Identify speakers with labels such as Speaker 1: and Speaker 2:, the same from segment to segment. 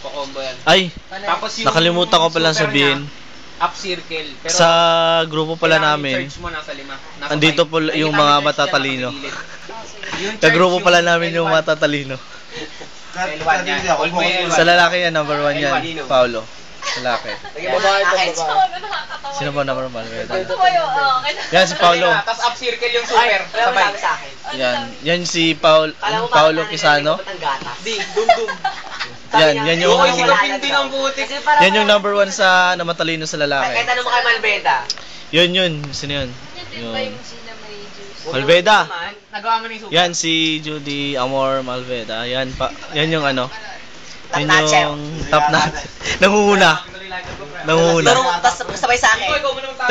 Speaker 1: Pa-combo yan.
Speaker 2: Ay,
Speaker 1: Tapos yung
Speaker 2: nakalimutan ko palang
Speaker 1: super
Speaker 2: sabihin.
Speaker 1: niya, up circle. Pero
Speaker 2: Sa grupo pala
Speaker 1: kailangan
Speaker 2: namin,
Speaker 1: yung charge mo nasa 5.
Speaker 2: andito po yung mga matatalino. Kagrupo pala namin yung matatalino.
Speaker 1: L1 yan. Hold mo yung L1.
Speaker 2: Sa lalaki yan, number 1 yan, Paolo. Lalaki. Sino ba number 1? Yan si Paolo.
Speaker 1: Tapos up circle yung super. Sabay.
Speaker 2: Yan si Paolo Quisano. Yan yung
Speaker 1: Okay, sikapin din ang butik.
Speaker 2: yan yung number 1 sa namatalino sa lalaki.
Speaker 3: Kahit ano mo kay Malbeda.
Speaker 2: Yun. Sino yun? Yun. Malveda.
Speaker 1: Nagawa mo na yung super.
Speaker 2: Yan si Judy Amor Malveda. Yan yung ano. Yan
Speaker 3: Top-notcher.
Speaker 2: yung top notch. Nangunguna.
Speaker 3: Turo, tas sabay sa akin.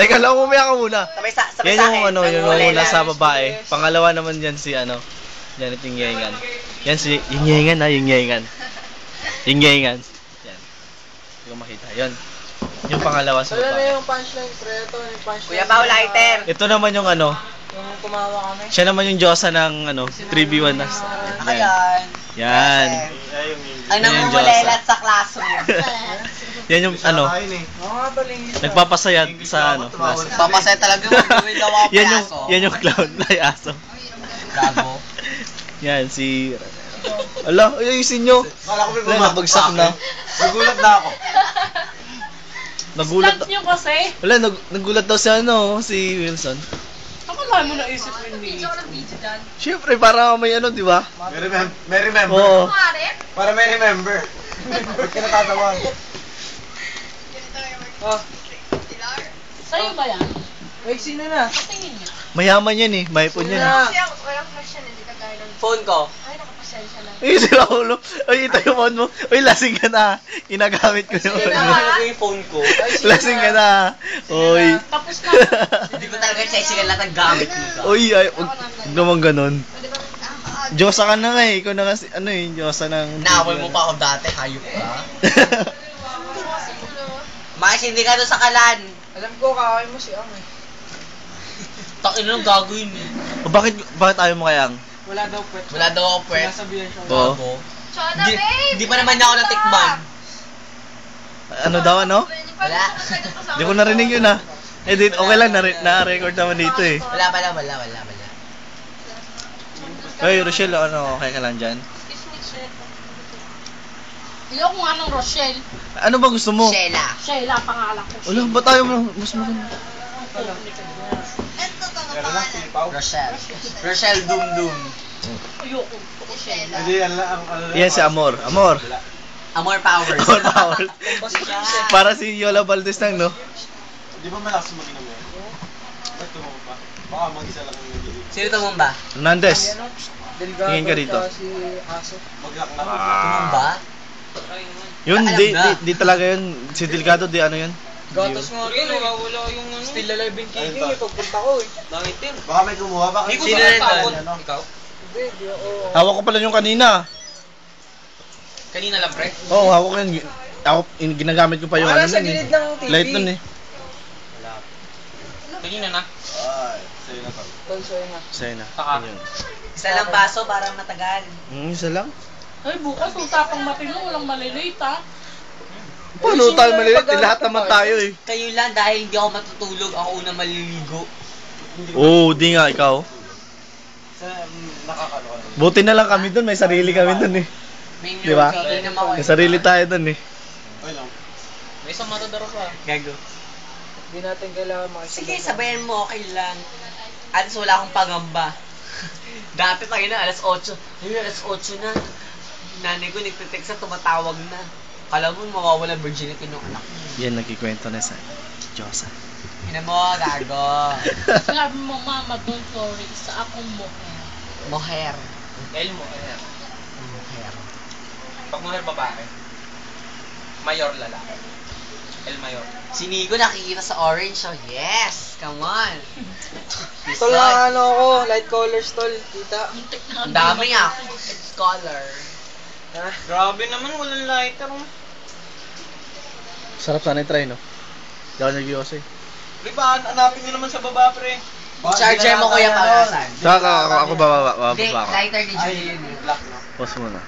Speaker 2: Teka lang, umaya ka muna.
Speaker 3: Sabay sa
Speaker 2: Yan
Speaker 3: akin.
Speaker 2: yung ano, yung nangunguna sa babae. Pangalawa naman yan si ano. Janet yung Yengan. Yan si yung Yengan ha, yung Yengan. Yung Yengan. Yan. Hindi ko makita. Yan. Yung pangalawa sa
Speaker 4: Wala na
Speaker 2: babae.
Speaker 4: yung punchline, Preto. Yung punchline.
Speaker 3: Kuya Pao Lighter.
Speaker 2: Ito naman yung ano.
Speaker 4: Yung tumawa kami.
Speaker 2: Siya naman yung Diyosa ng ano, 3v1 na.
Speaker 3: Ayan.
Speaker 2: Yan.
Speaker 3: Ang namumulelat sa classroom.
Speaker 2: Yan yung ano,
Speaker 4: Oo nga pala yung
Speaker 2: nagpapasaya sa ano, class.
Speaker 3: Papasaya talaga magawin daw ako
Speaker 2: Yan yung clown, layaso.
Speaker 3: Gago.
Speaker 2: Yan si Ala, ayusin nyo. Wala, nabagsak na.
Speaker 4: Nagulat na ako.
Speaker 2: Nagulat.
Speaker 5: Stats nyo kasi.
Speaker 2: Wala, nagulat daw si ano, si Wilson.
Speaker 5: Ako lang mo naisip mo yung video.
Speaker 2: Siyempre, para may ano, di ba?
Speaker 4: May remember.
Speaker 2: Oo.
Speaker 4: Para may remember. Ba't ka natatawan?
Speaker 5: Sa'yo ba yan?
Speaker 4: Wait, sino na?
Speaker 5: Tingin niya.
Speaker 2: Mayaman yan eh, may ipon yan.
Speaker 4: Sino na?
Speaker 3: Phone ko.
Speaker 2: Ay, si Raulo. Ay, ito yung phone mo. Ay, lasing ka na. Ginagamit ko yung phone mo.
Speaker 3: Ano yung phone ko?
Speaker 2: Lasing ka na. Oy.
Speaker 5: Tapos na.
Speaker 3: Hindi ko talaga sexy lahat ng gamit nito.
Speaker 2: Oy, ay, huwag naman ganun. Diyosa ka na nga eh. Ikaw na kasi, ano eh, Diyosa ng...
Speaker 3: Naaway mo pa ako dati, hayop ka. Mas hindi ka doon sa kalan.
Speaker 4: Alam ko, kakay mo si Ang eh.
Speaker 3: Takin lang gagawin eh.
Speaker 2: O, bakit ayaw mo kayang?
Speaker 4: Wala daw pwet.
Speaker 3: Wala daw ako pwet.
Speaker 4: Nasabihan siya.
Speaker 2: Oo.
Speaker 3: Gago. Hindi pa naman ako natikman.
Speaker 2: Ano daw, ano?
Speaker 3: Wala.
Speaker 2: Hindi ko narinig yun ah. Eh, di, okay lang, na-record naman dito eh.
Speaker 3: Wala.
Speaker 2: Hey, Rochelle, ano, okay ka lang dyan?
Speaker 5: Ayoko nga ng Rochelle.
Speaker 2: Ano ba gusto mo?
Speaker 3: Sheila.
Speaker 5: Sheila, pangalan ko.
Speaker 2: Wala, ba tayo mas maganda?
Speaker 3: Rochelle. Rochelle Dum Dum.
Speaker 5: Ayoko. Sheila.
Speaker 4: Hindi, ang
Speaker 2: Yan si Amor. Amor.
Speaker 3: Amor Powers.
Speaker 2: Amor Power. Para si Yola Valdez lang, no?
Speaker 4: Di ba malakas mo ginawa? Ba't tumama pa? Baka mag-isa lang ang nagiging.
Speaker 3: Sino tumumba?
Speaker 2: Hernandez.
Speaker 4: Delgado
Speaker 2: Tingin ka dito.
Speaker 4: at si Aso. Maglak na.
Speaker 3: Tumumba?
Speaker 2: Yun, di talaga yun. Si Delgado, di ano yun?
Speaker 4: Gatos nga rin eh. Wala yung ano. Still alive in King eh. Pagpunta ko eh.
Speaker 1: Nangitim.
Speaker 4: Baka may kumuha. Baka
Speaker 1: Hindi ko
Speaker 3: Sino
Speaker 1: sa
Speaker 3: rin
Speaker 1: tawon.
Speaker 3: doon?
Speaker 1: Ikaw?
Speaker 4: Hindi, di ako.
Speaker 2: Hawak ko pala yung kanina.
Speaker 1: Kanina lang, pre.
Speaker 2: Oo, hawak ko yun. Ginagamit ko pa yung
Speaker 4: Wala
Speaker 2: ano
Speaker 4: sa
Speaker 2: nun eh.
Speaker 4: gilid ng TV.
Speaker 2: Light nun eh.
Speaker 1: Kanina na.
Speaker 4: Ay, sa'yo na to. Sa'yo na.
Speaker 2: Sa'yo na.
Speaker 1: Saka.
Speaker 2: Yun.
Speaker 3: Isa lang baso para matagal.
Speaker 2: Isa lang.
Speaker 5: Ay, bukas utapang matino, walang malilate ha.
Speaker 2: Paano tayo malilit? Lahat naman tayo eh.
Speaker 3: Kayo lang dahil hindi ako matutulog, ako una maliligo.
Speaker 2: Oo, di nga ikaw.
Speaker 4: Sa nakakaloka.
Speaker 2: Buti na lang kami dun, may sarili kami dun eh.
Speaker 3: May
Speaker 2: Di ba?
Speaker 3: naman ako.
Speaker 2: May sarili tayo dun eh.
Speaker 4: Okay lang.
Speaker 1: May isang matadaro pa.
Speaker 3: Gago.
Speaker 4: Hindi natin kailangan makikita.
Speaker 3: Sige, sabayan mo, okay lang. At least wala akong pangamba. Dati tayo na, alas 8. Ayun, alas 8 na. Nanay ko nagtitext na, tumatawag na. Kala mo, mawawala virginity ng anak mo.
Speaker 2: Yan, nagkikwento na sa Diyosa.
Speaker 3: Ina mo, gago.
Speaker 5: Sabi mo, mama, don't worry, isa akong moher.
Speaker 3: Moher.
Speaker 1: L mo, ayan.
Speaker 3: Moher.
Speaker 1: Pag mujer babae. Mayor lalaki. El Mayor.
Speaker 3: Si Nico nakikita sa orange, so yes! Come on!
Speaker 4: Tol na ano ako, light colors tol. Kita.
Speaker 3: Ang dami nga. It's color.
Speaker 4: Ha?
Speaker 1: Grabe naman, walang lighter.
Speaker 2: Sarap sana i-try, no? Hindi ako nag-ios eh.
Speaker 1: Pre, hanapin nyo naman sa baba, pre.
Speaker 3: Charger mo, kuya, pagasan.
Speaker 2: Saka ako bababa
Speaker 3: Hindi,
Speaker 2: ako.
Speaker 3: lighter ni Julie yun.
Speaker 4: Black no?
Speaker 2: Pause muna.